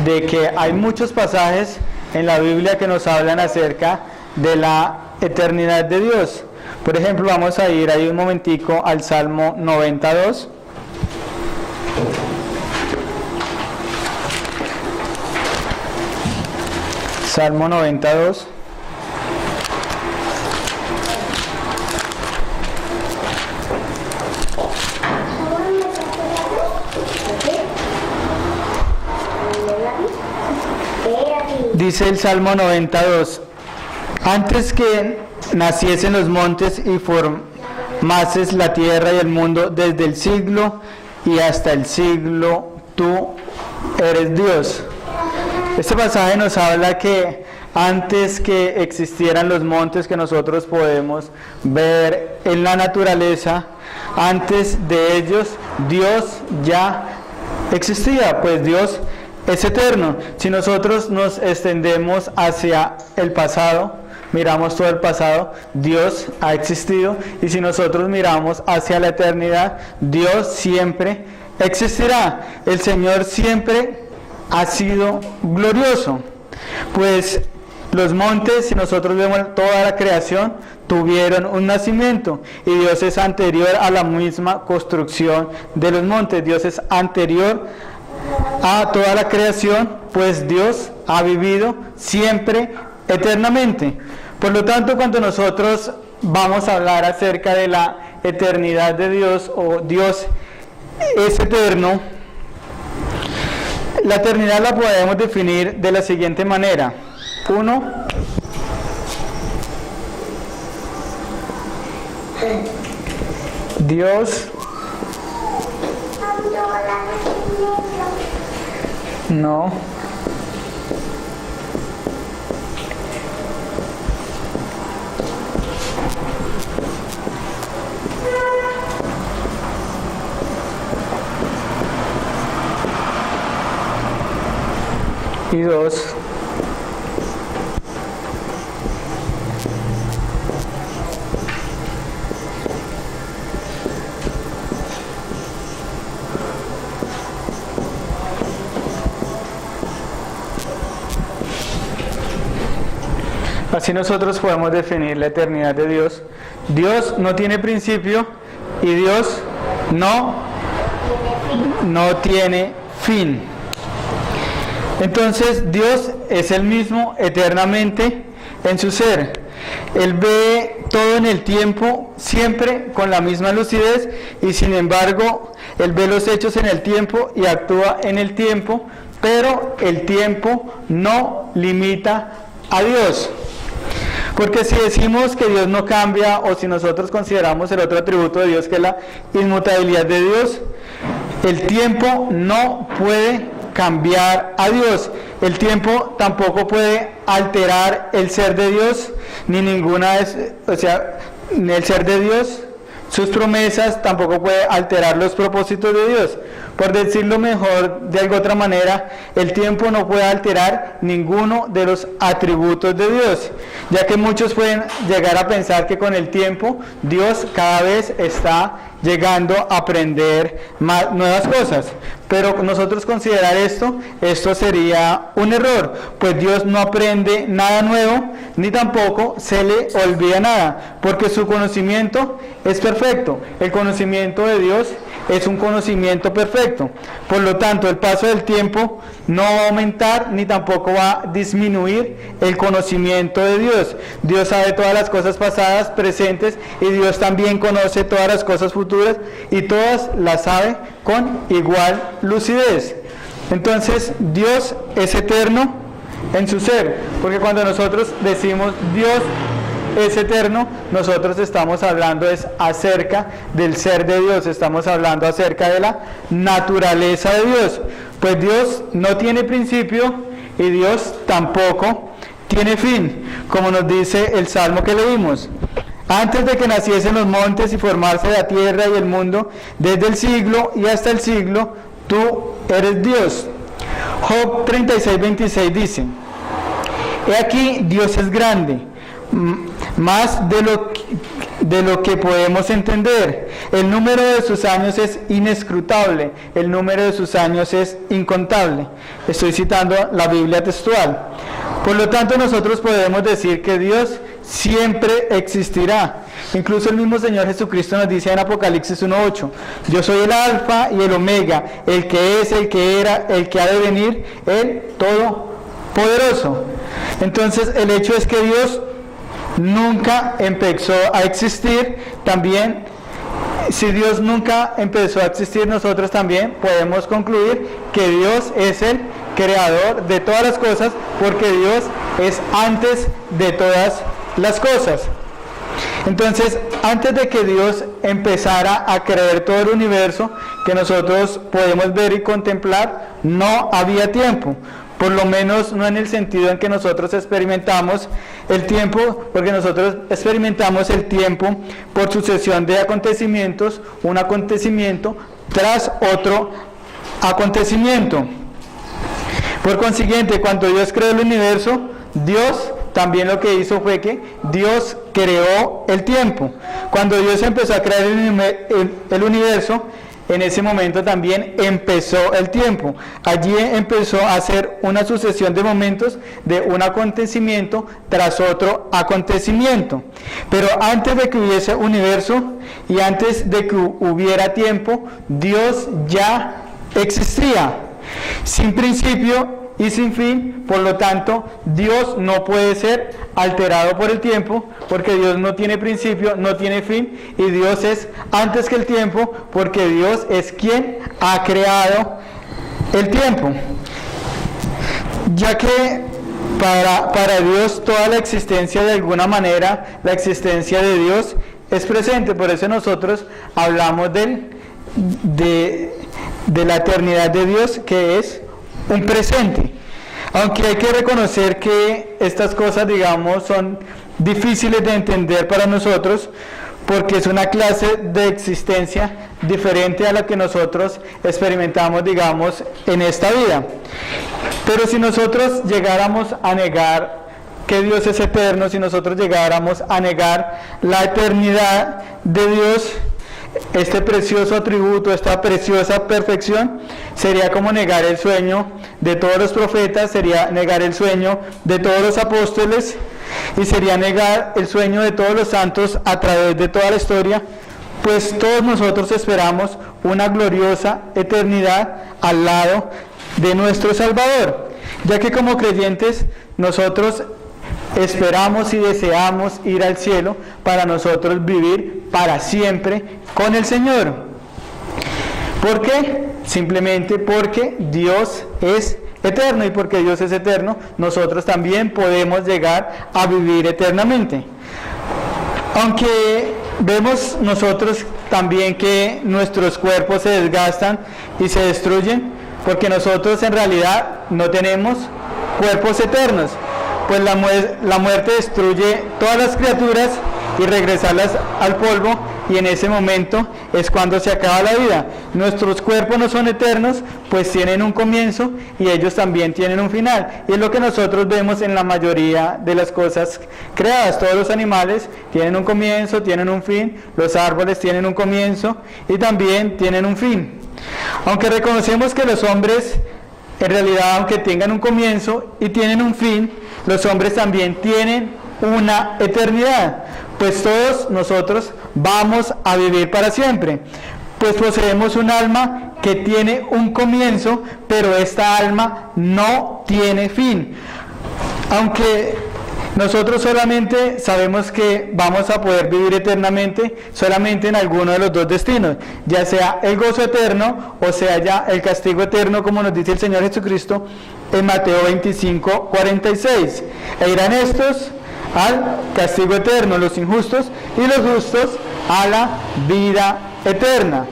de que hay muchos pasajes en la Biblia que nos hablan acerca de la eternidad de Dios. Por ejemplo, vamos a ir ahí un momentico al Salmo 92. Salmo 92. Dice el Salmo 92: antes que naciesen los montes y formases la tierra y el mundo, desde el siglo y hasta el siglo, tú eres Dios. Este pasaje nos habla que antes que existieran los montes que nosotros podemos ver en la naturaleza, antes de ellos Dios ya existía, pues Dios es eterno. Si nosotros nos extendemos hacia el pasado, miramos todo el pasado, Dios ha existido, y si nosotros miramos hacia la eternidad, Dios siempre existirá. El Señor siempre ha sido glorioso. Pues los montes, si nosotros vemos toda la creación, tuvieron un nacimiento, y Dios es anterior a la misma construcción de los montes. Dios es anterior a toda la creación, pues Dios ha vivido siempre eternamente. Por lo tanto, cuando nosotros vamos a hablar acerca de la eternidad de Dios, o Dios es eterno, la eternidad la podemos definir de la siguiente manera. 1. Dios no y 2. Así nosotros podemos definir la eternidad de Dios. Dios no tiene principio y Dios no tiene fin. Entonces Dios es el mismo eternamente en su ser. Él ve todo en el tiempo, siempre con la misma lucidez, y sin embargo Él ve los hechos en el tiempo y actúa en el tiempo, pero el tiempo no limita a Dios. Porque si decimos que Dios no cambia, o si nosotros consideramos el otro atributo de Dios, que es la inmutabilidad de Dios, el tiempo no puede cambiar a Dios. El tiempo tampoco puede alterar el ser de Dios, ni ninguna el ser de Dios, sus promesas, tampoco puede alterar los propósitos de Dios. Por decirlo mejor, de alguna otra manera, el tiempo no puede alterar ninguno de los atributos de Dios, ya que muchos pueden llegar a pensar que con el tiempo Dios cada vez está llegando a aprender más nuevas cosas, pero nosotros considerar esto sería un error, pues Dios no aprende nada nuevo, ni tampoco se le olvida nada, porque su conocimiento es perfecto. El conocimiento de Dios es un conocimiento perfecto. Por lo tanto, el paso del tiempo no va a aumentar ni tampoco va a disminuir el conocimiento de Dios. Dios sabe todas las cosas pasadas, presentes, y Dios también conoce todas las cosas futuras, y todas las sabe con igual lucidez. Entonces, Dios es eterno en su ser, porque cuando nosotros decimos Dios es eterno, nosotros estamos hablando acerca del ser de Dios, estamos hablando acerca de la naturaleza de Dios, pues Dios no tiene principio y Dios tampoco tiene fin, como nos dice el Salmo que leímos. Antes de que naciesen los montes y formarse la tierra y el mundo, desde el siglo y hasta el siglo, tú eres Dios. Job 36:26 dice: He aquí, Dios es grande, más de de lo que podemos entender. El número de sus años es inescrutable, el número de sus años es incontable. Estoy citando la Biblia textual. Por lo tanto, nosotros podemos decir que Dios siempre existirá. Incluso el mismo Señor Jesucristo nos dice en Apocalipsis 1:8, yo soy el Alfa y el Omega, el que es, el que era, el que ha de venir, el Todopoderoso. Entonces, el hecho es que Dios nunca empezó a existir. También, si Dios nunca empezó a existir, nosotros también podemos concluir que Dios es el creador de todas las cosas, porque Dios es antes de todas las cosas. Entonces, antes de que Dios empezara a crear todo el universo que nosotros podemos ver y contemplar, no había tiempo. Por lo menos no en el sentido en que nosotros experimentamos el tiempo, porque nosotros experimentamos el tiempo por sucesión de acontecimientos, un acontecimiento tras otro acontecimiento. Por consiguiente, cuando Dios creó el universo, Dios también lo que hizo fue que Dios creó el tiempo. Cuando Dios empezó a crear el universo, en ese momento también empezó el tiempo. Allí empezó a ser una sucesión de momentos de un acontecimiento tras otro acontecimiento. Pero antes de que hubiese universo y antes de que hubiera tiempo, Dios ya existía, sin principio y sin fin. Por lo tanto, Dios no puede ser alterado por el tiempo, porque Dios no tiene principio, no tiene fin, y Dios es antes que el tiempo, porque Dios es quien ha creado el tiempo. Ya que para Dios toda la existencia, de alguna manera, la existencia de Dios es presente. Por eso nosotros hablamos de la eternidad de Dios, que es un presente. Aunque hay que reconocer que estas cosas, digamos, son difíciles de entender para nosotros, porque es una clase de existencia diferente a la que nosotros experimentamos, digamos, en esta vida. Pero si nosotros llegáramos a negar que Dios es eterno, si nosotros llegáramos a negar la eternidad de Dios, este precioso atributo, esta preciosa perfección, sería como negar el sueño de todos los profetas, sería negar el sueño de todos los apóstoles, y sería negar el sueño de todos los santos a través de toda la historia, pues todos nosotros esperamos una gloriosa eternidad al lado de nuestro Salvador, ya que como creyentes nosotros esperamos y deseamos ir al cielo para nosotros vivir para siempre con el Señor. ¿Por qué? Simplemente porque Dios es eterno, y porque Dios es eterno, nosotros también podemos llegar a vivir eternamente. Aunque vemos nosotros también que nuestros cuerpos se desgastan y se destruyen, porque nosotros en realidad no tenemos cuerpos eternos, pues la muerte destruye todas las criaturas y regresarlas al polvo, y en ese momento es cuando se acaba la vida. Nuestros cuerpos no son eternos, pues tienen un comienzo y ellos también tienen un final, y es lo que nosotros vemos en la mayoría de las cosas creadas. Todos los animales tienen un comienzo, tienen un fin, los árboles tienen un comienzo y también tienen un fin. Aunque reconocemos que los hombres, en realidad, aunque tengan un comienzo y tienen un fin, los hombres también tienen una eternidad, pues todos nosotros vamos a vivir para siempre, pues poseemos un alma que tiene un comienzo, pero esta alma no tiene fin. Aunque nosotros solamente sabemos que vamos a poder vivir eternamente solamente en alguno de los dos destinos, ya sea el gozo eterno o sea ya el castigo eterno, como nos dice el Señor Jesucristo en Mateo 25:46. E irán estos al castigo eterno, los injustos, y los justos a la vida eterna.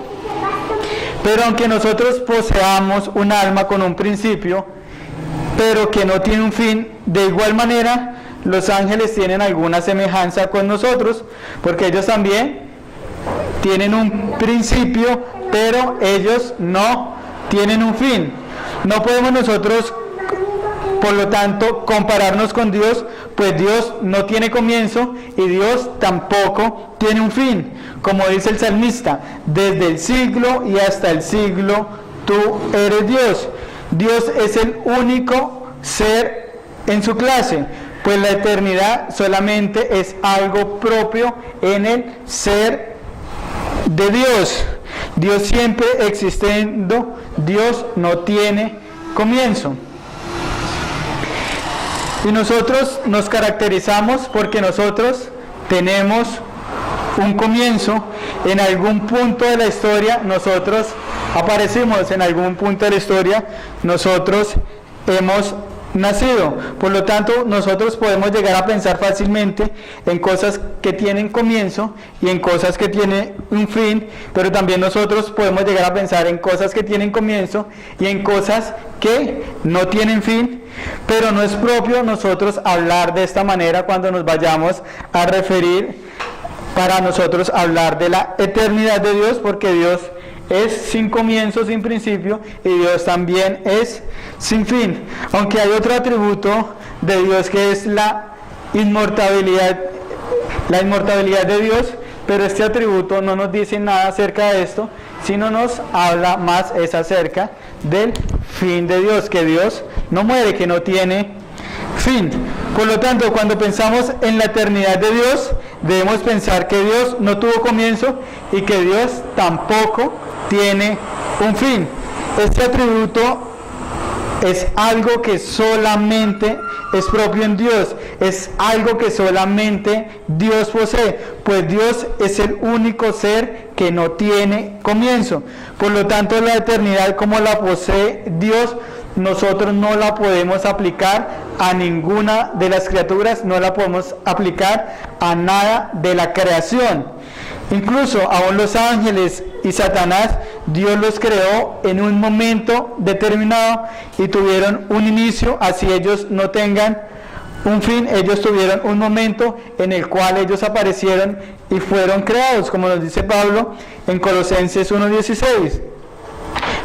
Pero aunque nosotros poseamos un alma con un principio, pero que no tiene un fin, de igual manera los ángeles tienen alguna semejanza con nosotros, porque ellos también tienen un principio, pero ellos no tienen un fin. No podemos nosotros por lo tanto, compararnos con Dios, pues Dios no tiene comienzo y Dios tampoco tiene un fin. Como dice el salmista, desde el siglo y hasta el siglo tú eres Dios. Dios es el único ser en su clase, pues la eternidad solamente es algo propio en el ser de Dios. Dios siempre existiendo, Dios no tiene comienzo. Y nosotros nos caracterizamos porque nosotros tenemos un comienzo. En algún punto de la historia nosotros aparecimos, en algún punto de la historia nosotros hemos nacido. Por lo tanto, nosotros podemos llegar a pensar fácilmente en cosas que tienen comienzo y en cosas que tienen un fin, pero también nosotros podemos llegar a pensar en cosas que tienen comienzo y en cosas que no tienen fin, pero no es propio nosotros hablar de esta manera cuando nos vayamos a referir para nosotros hablar de la eternidad de Dios, porque Dios es sin comienzo, sin principio, y Dios también es sin fin. Aunque hay otro atributo de Dios que es la inmortalidad de Dios, pero este atributo no nos dice nada acerca de esto, sino nos habla más es acerca del fin de Dios, que Dios no muere, que no tiene fin. Por lo tanto, cuando pensamos en la eternidad de Dios, debemos pensar que Dios no tuvo comienzo y que Dios tampoco tiene un fin. Este atributo es algo que solamente es propio en Dios, es algo que solamente Dios posee, pues Dios es el único ser que no tiene comienzo. Por lo tanto, la eternidad como la posee Dios, nosotros no la podemos aplicar a ninguna de las criaturas, no la podemos aplicar a nada de la creación. Incluso aún los ángeles y Satanás, Dios los creó en un momento determinado y tuvieron un inicio, así ellos no tengan un fin. Ellos tuvieron un momento en el cual ellos aparecieron y fueron creados, como nos dice Pablo en Colosenses 1:16.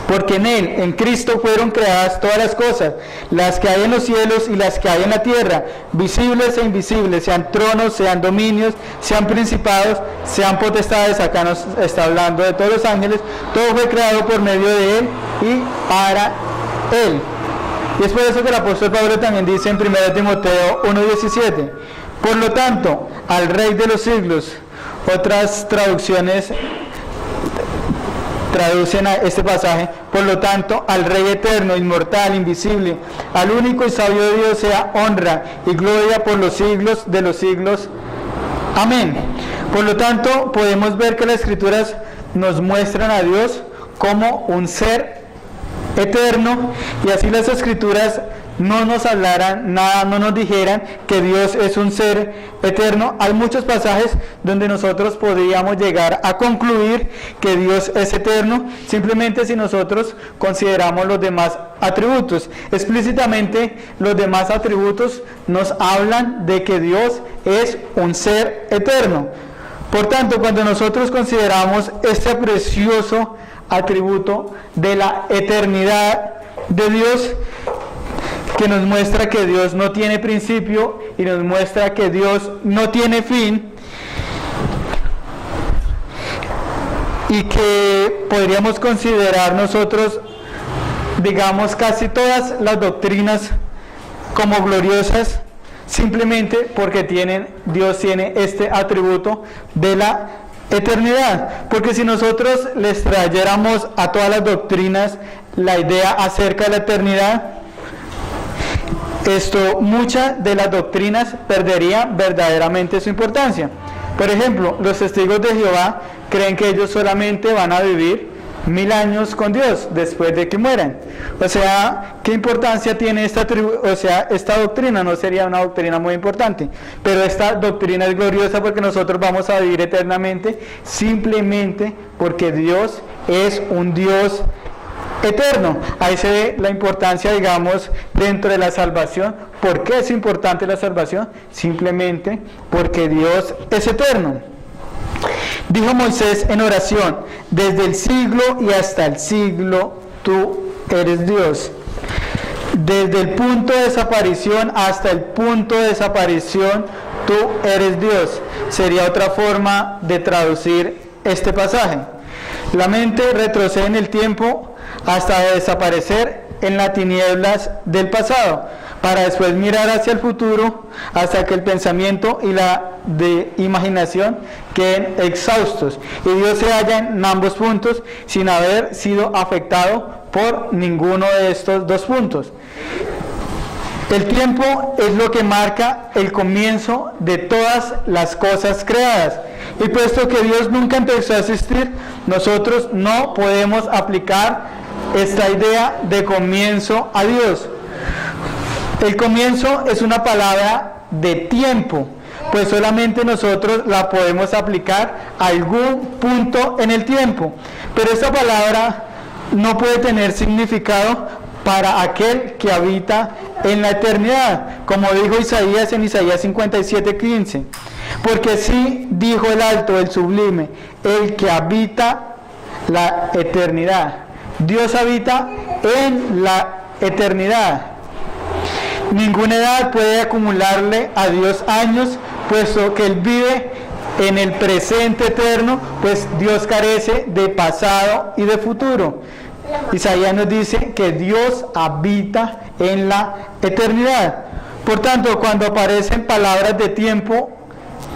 Porque en Él, en Cristo, fueron creadas todas las cosas, las que hay en los cielos y las que hay en la tierra, visibles e invisibles, sean tronos, sean dominios, sean principados, sean potestades. Acá nos está hablando de todos los ángeles. Todo fue creado por medio de Él y para Él. Y es por eso que el apóstol Pablo también dice en 1 Timoteo 1:17, por lo tanto, al Rey de los siglos. Otras traducciones traducen a este pasaje, por lo tanto, al Rey eterno, inmortal, invisible, al único y sabio de Dios sea honra y gloria por los siglos de los siglos. Amén. Por lo tanto, podemos ver que las Escrituras nos muestran a Dios como un ser eterno, y así las Escrituras no nos hablaran nada, no nos dijeran que Dios es un ser eterno. Hay muchos pasajes donde nosotros podríamos llegar a concluir que Dios es eterno, simplemente si nosotros consideramos los demás atributos. Explícitamente, los demás atributos nos hablan de que Dios es un ser eterno. Por tanto, cuando nosotros consideramos este precioso atributo de la eternidad de Dios, que nos muestra que Dios no tiene principio y nos muestra que Dios no tiene fin, y que podríamos considerar nosotros, digamos, casi todas las doctrinas como gloriosas, simplemente porque Dios tiene este atributo de la eternidad. Porque si nosotros les trayéramos a todas las doctrinas la idea acerca de la eternidad, muchas de las doctrinas perderían verdaderamente su importancia. Por ejemplo, los testigos de Jehová creen que ellos solamente van a vivir 1000 años con Dios después de que mueran. O sea, ¿qué importancia tiene esta doctrina? No sería una doctrina muy importante, pero esta doctrina es gloriosa porque nosotros vamos a vivir eternamente, simplemente porque Dios es un Dios eterno. Ahí se ve la importancia, digamos, dentro de la salvación. ¿Por qué es importante la salvación? Simplemente porque Dios es eterno. Dijo Moisés en oración, desde el siglo y hasta el siglo tú eres Dios. Desde el punto de desaparición hasta el punto de desaparición, tú eres Dios. Sería otra forma de traducir este pasaje. La mente retrocede en el tiempo hasta desaparecer en las tinieblas del pasado, para después mirar hacia el futuro, hasta que el pensamiento y la imaginación queden exhaustos y Dios se halla en ambos puntos sin haber sido afectado por ninguno de estos dos puntos. El tiempo es lo que marca el comienzo de todas las cosas creadas. Y puesto que Dios nunca empezó a existir, nosotros no podemos aplicar esta idea de comienzo a Dios. El comienzo es una palabra de tiempo, pues solamente nosotros la podemos aplicar a algún punto en el tiempo. Pero esta palabra no puede tener significado para aquel que habita en la eternidad, como dijo Isaías en Isaías 57:15. Porque así dijo el alto, el sublime, el que habita la eternidad. Dios habita en la eternidad. Ninguna edad puede acumularle a Dios años, puesto que Él vive en el presente eterno, pues Dios carece de pasado y de futuro. Isaías nos dice que Dios habita en la eternidad. Por tanto, cuando aparecen palabras de tiempo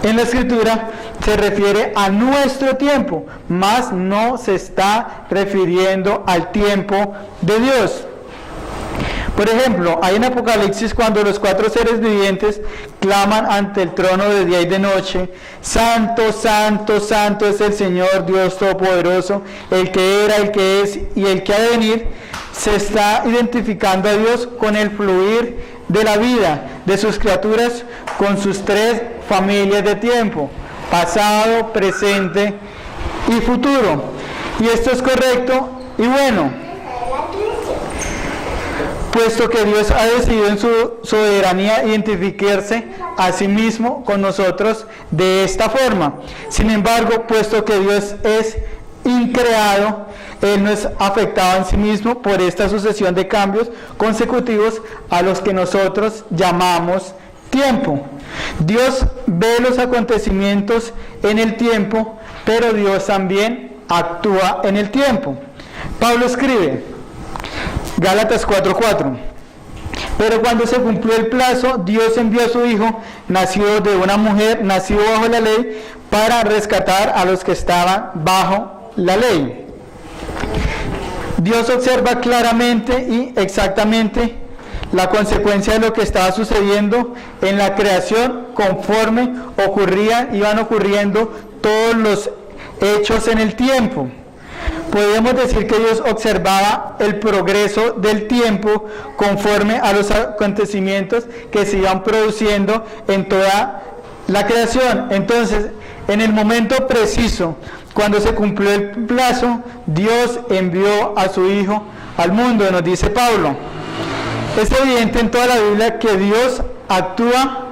en la Escritura, se refiere a nuestro tiempo, mas no se está refiriendo al tiempo de Dios. Por ejemplo, hay en Apocalipsis cuando los 4 seres vivientes claman ante el trono de día y de noche: Santo, Santo, Santo es el Señor Dios Todopoderoso, el que era, el que es y el que ha de venir. Se está identificando a Dios con el fluir de la vida de sus criaturas, con sus 3 familias de tiempo: pasado, presente y futuro. Y esto es correcto y bueno, puesto que Dios ha decidido en su soberanía identificarse a sí mismo con nosotros de esta forma. Sin embargo, puesto que Dios es increado, Él no es afectado en sí mismo por esta sucesión de cambios consecutivos a los que nosotros llamamos tiempo. Dios ve los acontecimientos en el tiempo, pero Dios también actúa en el tiempo. Pablo escribe, Gálatas 4:4. Pero cuando se cumplió el plazo, Dios envió a su Hijo, nacido de una mujer, nacido bajo la ley, para rescatar a los que estaban bajo la ley. Dios observa claramente y exactamente la consecuencia de lo que estaba sucediendo en la creación conforme iban ocurriendo todos los hechos en el tiempo. Podemos decir que Dios observaba el progreso del tiempo conforme a los acontecimientos que se iban produciendo en toda la creación. Entonces, en el momento preciso, cuando se cumplió el plazo, Dios envió a su Hijo al mundo, nos dice Pablo. Es evidente en toda la Biblia que Dios actúa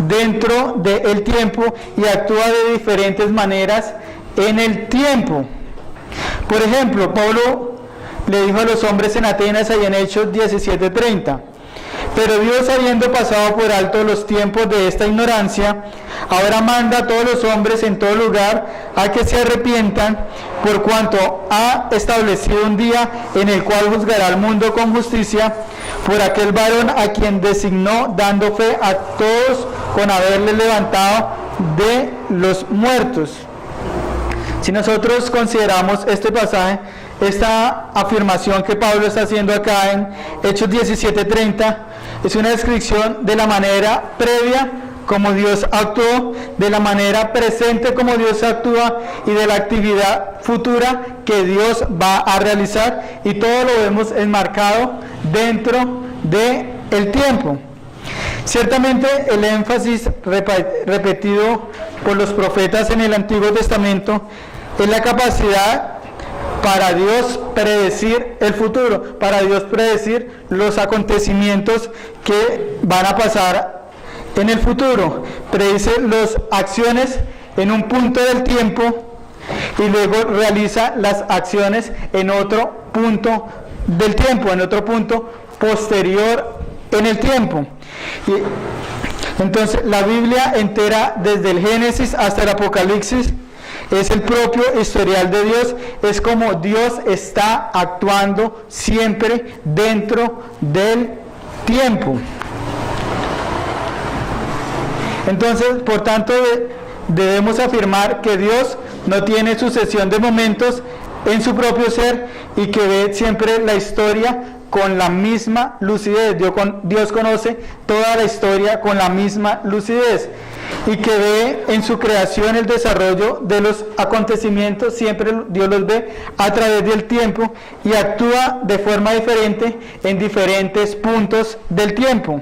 dentro del tiempo y actúa de diferentes maneras en el tiempo. Por ejemplo, Pablo le dijo a los hombres en Atenas, ahí en Hechos 17:30, pero Dios, habiendo pasado por alto los tiempos de esta ignorancia, ahora manda a todos los hombres en todo lugar a que se arrepientan, por cuanto ha establecido un día en el cual juzgará al mundo con justicia, por aquel varón a quien designó, dando fe a todos con haberle levantado de los muertos. Si nosotros consideramos este pasaje, esta afirmación que Pablo está haciendo acá en Hechos 17:30, es una descripción de la manera previa como Dios actuó, de la manera presente como Dios actúa y de la actividad futura que Dios va a realizar, y todo lo vemos enmarcado dentro del tiempo. Ciertamente el énfasis repetido por los profetas en el Antiguo Testamento es la capacidad para Dios predecir el futuro, para Dios predecir los acontecimientos que van a pasar en el futuro. Predice las acciones en un punto del tiempo y luego realiza las acciones en otro punto del tiempo, en otro punto posterior en el tiempo. Y entonces la Biblia entera, desde el Génesis hasta el Apocalipsis, es el propio historial de Dios, es como Dios está actuando siempre dentro del tiempo. Entonces, por tanto, debemos afirmar que Dios no tiene sucesión de momentos en su propio ser y que ve siempre la historia con la misma lucidez. Dios conoce toda la historia con la misma lucidez y que ve en su creación el desarrollo de los acontecimientos. Siempre Dios los ve a través del tiempo y actúa de forma diferente en diferentes puntos del tiempo.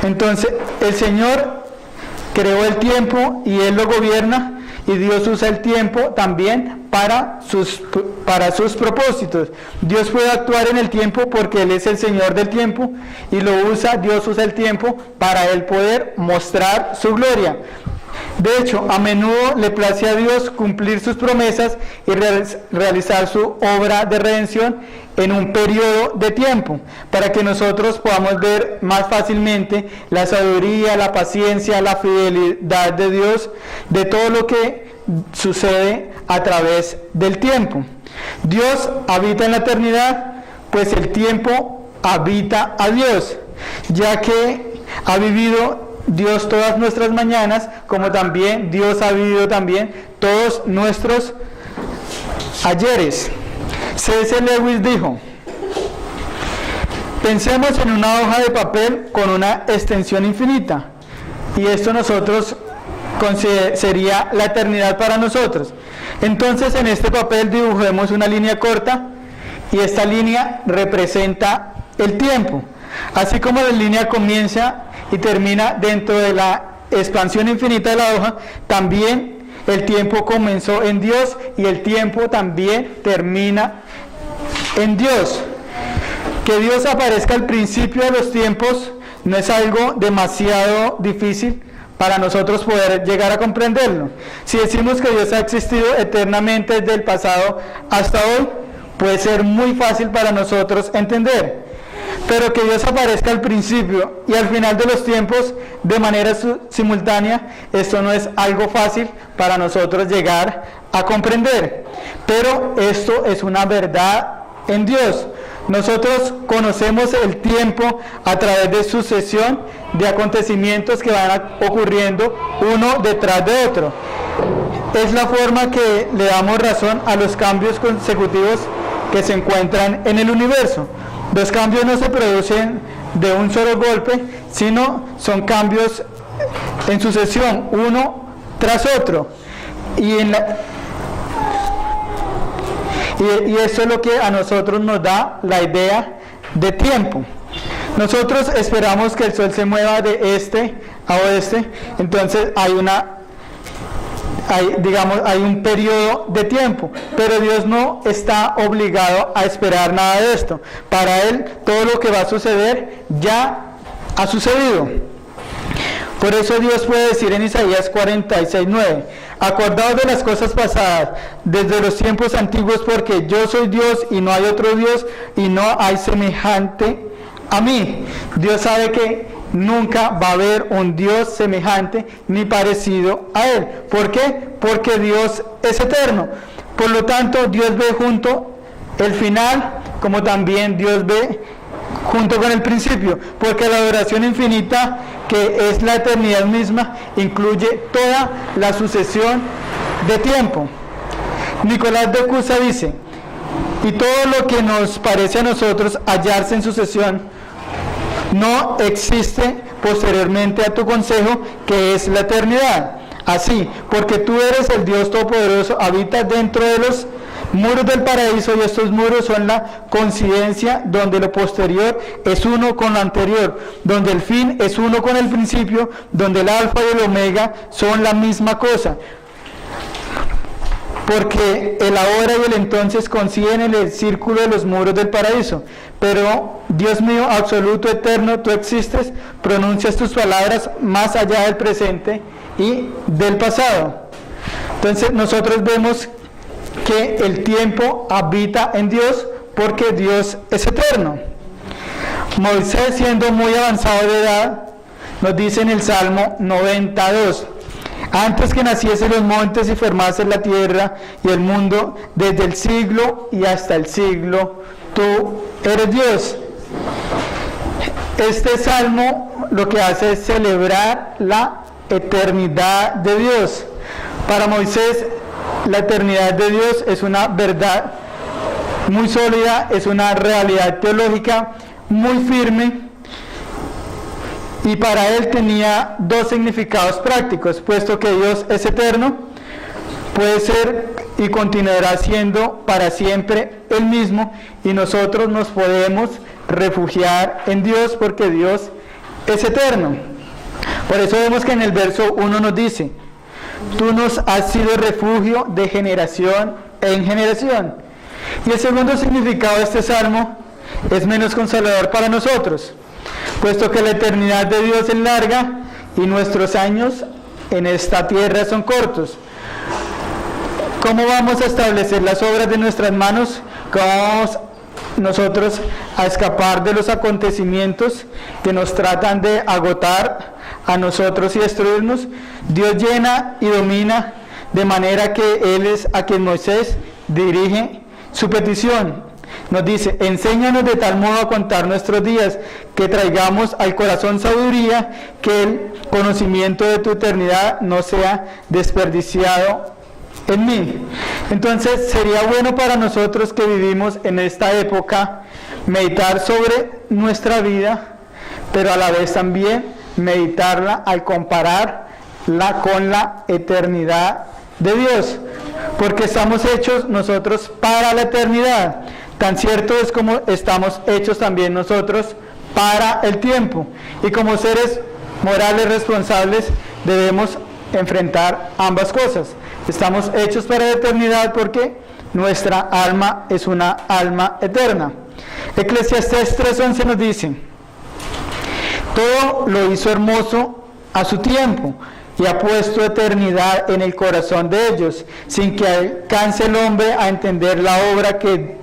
Entonces, el Señor creó el tiempo y Él lo gobierna, y Dios usa el tiempo también para sus propósitos. Dios puede actuar en el tiempo porque Él es el Señor del tiempo, y Dios usa el tiempo para Él poder mostrar su gloria. De hecho, a menudo le place a Dios cumplir sus promesas y realizar su obra de redención en un periodo de tiempo, para que nosotros podamos ver más fácilmente la sabiduría, la paciencia, la fidelidad de Dios, de todo lo que sucede a través del tiempo. Dios habita en la eternidad, pues el tiempo habita a Dios, ya que ha vivido Dios todas nuestras mañanas, como también Dios ha vivido también todos nuestros ayeres. C.S. Lewis dijo: pensemos en una hoja de papel con una extensión infinita, y esto sería la eternidad para nosotros. Entonces, en este papel dibujemos una línea corta, y esta línea representa el tiempo. Así como la línea comienza y termina dentro de la expansión infinita de la hoja, también el tiempo comenzó en Dios y el tiempo también termina en Dios. Que Dios aparezca al principio de los tiempos no es algo demasiado difícil para nosotros poder llegar a comprenderlo. Si decimos que Dios ha existido eternamente desde el pasado hasta hoy, puede ser muy fácil para nosotros entender. Pero que Dios aparezca al principio y al final de los tiempos de manera simultánea, esto no es algo fácil para nosotros llegar a comprender. Pero esto es una verdad en Dios. Nosotros conocemos el tiempo a través de sucesión de acontecimientos que van ocurriendo uno detrás de otro. Es la forma que le damos razón a los cambios consecutivos que se encuentran en el universo. Los cambios no se producen de un solo golpe, sino son cambios en sucesión, uno tras otro. Y eso es lo que a nosotros nos da la idea de tiempo. Nosotros esperamos que el sol se mueva de este a oeste, entonces hay un periodo de tiempo, pero Dios no está obligado a esperar nada de esto. Para Él, todo lo que va a suceder ya ha sucedido. Por eso Dios puede decir en Isaías 46:9: acordaos de las cosas pasadas, desde los tiempos antiguos, porque yo soy Dios y no hay otro Dios, y no hay semejante a mí. Dios sabe que nunca va a haber un Dios semejante ni parecido a Él. ¿Por qué? Porque Dios es eterno. Por lo tanto, Dios ve junto el final, como también Dios ve junto con el principio, porque la duración infinita, que es la eternidad misma, incluye toda la sucesión de tiempo. Nicolás de Cusa dice: y todo lo que nos parece a nosotros hallarse en sucesión no existe posteriormente a tu consejo, que es la eternidad. Así, porque tú eres el Dios Todopoderoso, habitas dentro de los muros del paraíso, y estos muros son la coincidencia donde lo posterior es uno con lo anterior, donde el fin es uno con el principio, donde el alfa y el omega son la misma cosa. Porque el ahora y el entonces coinciden en el círculo de los muros del paraíso. Pero, Dios mío, absoluto, eterno, tú existes, pronuncias tus palabras más allá del presente y del pasado. Entonces nosotros vemos que el tiempo habita en Dios porque Dios es eterno. Moisés, siendo muy avanzado de edad, nos dice en el Salmo 92, antes que naciesen los montes y formasen la tierra y el mundo, desde el siglo y hasta el siglo, tú eres Dios. Este salmo lo que hace es celebrar la eternidad de Dios. Para Moisés, la eternidad de Dios es una verdad muy sólida, es una realidad teológica muy firme, y para él tenía dos significados prácticos. Puesto que Dios es eterno, puede ser y continuará siendo para siempre el mismo, y nosotros nos podemos refugiar en Dios porque Dios es eterno. Por eso vemos que en el verso 1 nos dice: tú nos has sido refugio de generación en generación. Y el segundo significado de este salmo es menos consolador para nosotros, puesto que la eternidad de Dios es larga y nuestros años en esta tierra son cortos. ¿Cómo vamos a establecer las obras de nuestras manos? ¿Cómo vamos nosotros a escapar de los acontecimientos que nos tratan de agotar a nosotros y destruirnos? Dios llena y domina, de manera que Él es a quien Moisés dirige su petición. Nos dice: enséñanos de tal modo a contar nuestros días, que traigamos al corazón sabiduría, que el conocimiento de tu eternidad no sea desperdiciado en mí. Entonces sería bueno para nosotros que vivimos en esta época meditar sobre nuestra vida, pero a la vez también meditarla al compararla con la eternidad de Dios, porque estamos hechos nosotros para la eternidad. Tan cierto es como estamos hechos también nosotros para el tiempo, y como seres morales responsables debemos enfrentar ambas cosas. Estamos hechos para la eternidad porque nuestra alma es una alma eterna. Eclesiastés 3:11 nos dice: todo lo hizo hermoso a su tiempo, y ha puesto eternidad en el corazón de ellos, sin que alcance el hombre a entender la obra que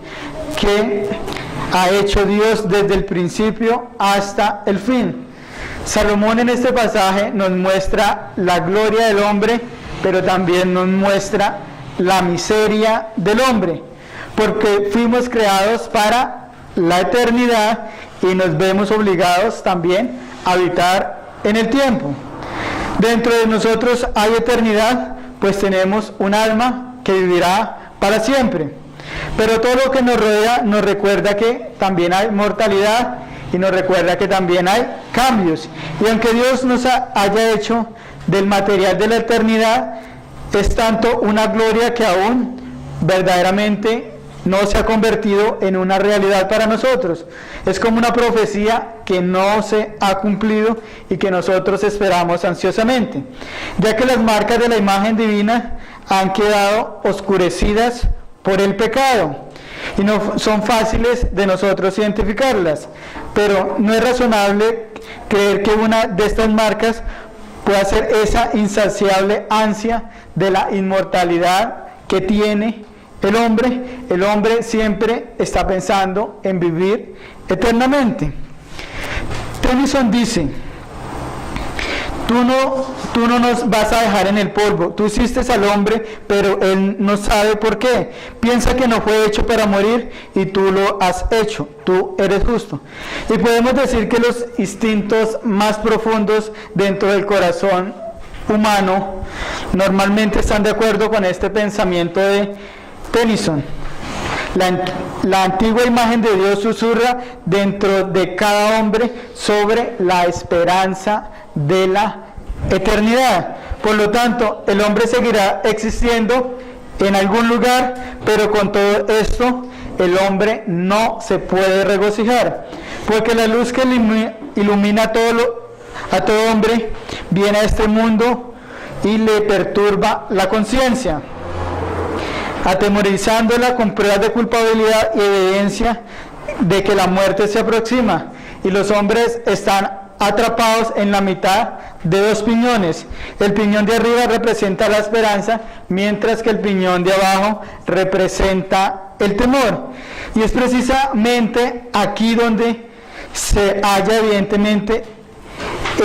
ha hecho Dios desde el principio hasta el fin. Salomón en este pasaje nos muestra la gloria del hombre, pero también nos muestra la miseria del hombre, porque fuimos creados para la eternidad y nos vemos obligados también a habitar en el tiempo. Dentro de nosotros hay eternidad, pues tenemos un alma que vivirá para siempre. Pero todo lo que nos rodea nos recuerda que también hay mortalidad y nos recuerda que también hay cambios. Y aunque Dios nos haya hecho del material de la eternidad, es tanto una gloria que aún verdaderamente no se ha convertido en una realidad para nosotros. Es como una profecía que no se ha cumplido y que nosotros esperamos ansiosamente, ya que las marcas de la imagen divina han quedado oscurecidas por el pecado y no son fáciles de nosotros identificarlas, pero no es razonable creer que una de estas marcas pueda ser esa insaciable ansia de la inmortalidad que tiene el hombre. El hombre siempre está pensando en vivir eternamente. Tennyson dice: Tú no nos vas a dejar en el polvo. Tú hiciste al hombre, pero él no sabe por qué. Piensa que no fue hecho para morir y tú lo has hecho. Tú eres justo. Y podemos decir que los instintos más profundos dentro del corazón humano normalmente están de acuerdo con este pensamiento de Tennyson. La antigua imagen de Dios susurra dentro de cada hombre sobre la esperanza de la eternidad. Por lo tanto, el hombre seguirá existiendo en algún lugar, pero con todo esto, el hombre no se puede regocijar, porque la luz que ilumina a todo hombre viene a este mundo y le perturba la conciencia, atemorizándola con pruebas de culpabilidad y evidencia de que la muerte se aproxima, y los hombres están atrapados en la mitad de dos piñones. El piñón de arriba representa la esperanza, mientras que el piñón de abajo representa el temor. Y es precisamente aquí donde se halla evidentemente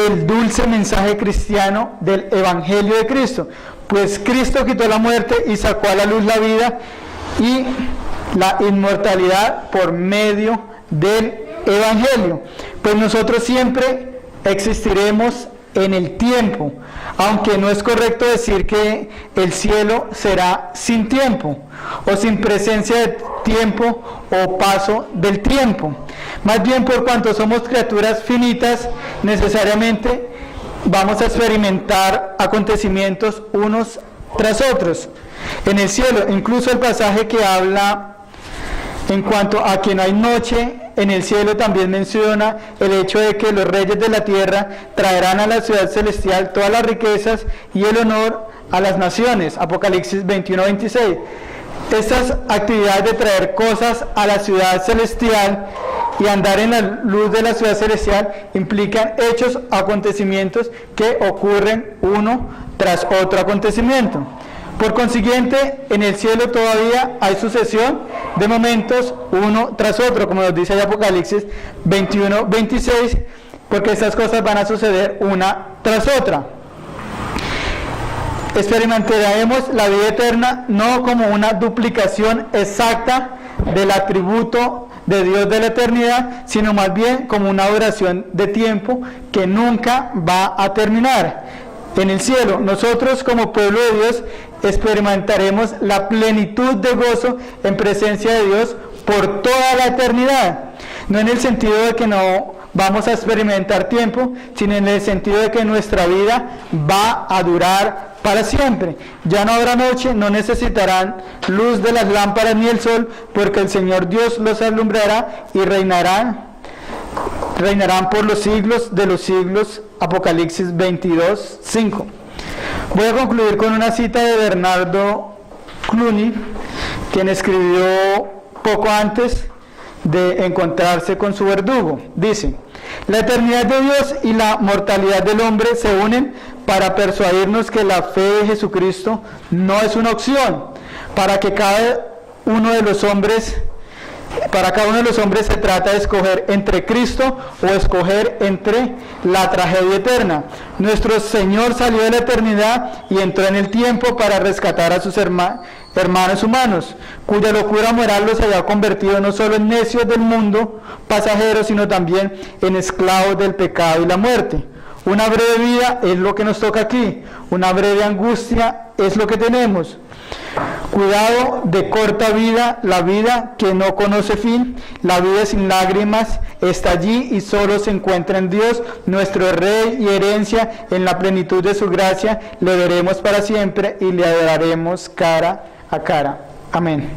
el dulce mensaje cristiano del Evangelio de Cristo. Pues Cristo quitó la muerte y sacó a la luz la vida y la inmortalidad por medio del Evangelio. Pues nosotros siempre existiremos en el tiempo, aunque no es correcto decir que el cielo será sin tiempo o sin presencia de tiempo o paso del tiempo. Más bien, por cuanto somos criaturas finitas, necesariamente vamos a experimentar acontecimientos unos tras otros en el cielo. Incluso el pasaje que habla en cuanto a que no hay noche en el cielo también menciona el hecho de que los reyes de la tierra traerán a la ciudad celestial todas las riquezas y el honor a las naciones. Apocalipsis 21-26. Estas actividades de traer cosas a la ciudad celestial y andar en la luz de la ciudad celestial implican hechos, acontecimientos que ocurren uno tras otro acontecimiento. Por consiguiente, en el cielo todavía hay sucesión de momentos uno tras otro, como nos dice el Apocalipsis 21-26, porque estas cosas van a suceder una tras otra. Experimentaremos la vida eterna no como una duplicación exacta del atributo de Dios de la eternidad, sino más bien como una duración de tiempo que nunca va a terminar. En el cielo, nosotros como pueblo de Dios experimentaremos la plenitud de gozo en presencia de Dios por toda la eternidad. No en el sentido de que no vamos a experimentar tiempo, sino en el sentido de que nuestra vida va a durar para siempre. Ya no habrá noche, no necesitarán luz de las lámparas ni el sol, porque el Señor Dios los alumbrará y reinarán por los siglos de los siglos. Apocalipsis 22:5. Voy a concluir con una cita de Bernardo Cluny, quien escribió poco antes de encontrarse con su verdugo. Dice: la eternidad de Dios y la mortalidad del hombre se unen para persuadirnos que la fe de Jesucristo no es una opción, para cada uno de los hombres se trata de escoger entre Cristo o escoger entre la tragedia eterna. Nuestro Señor salió de la eternidad y entró en el tiempo para rescatar a sus hermanos humanos, cuya locura moral los había convertido no solo en necios del mundo pasajeros, sino también en esclavos del pecado y la muerte. Una breve vida es lo que nos toca aquí, una breve angustia es lo que tenemos. Cuidado de corta vida, la vida que no conoce fin, la vida sin lágrimas está allí y solo se encuentra en Dios, nuestro Rey y herencia. En la plenitud de su gracia le veremos para siempre y le adoraremos cara a cara. Amén.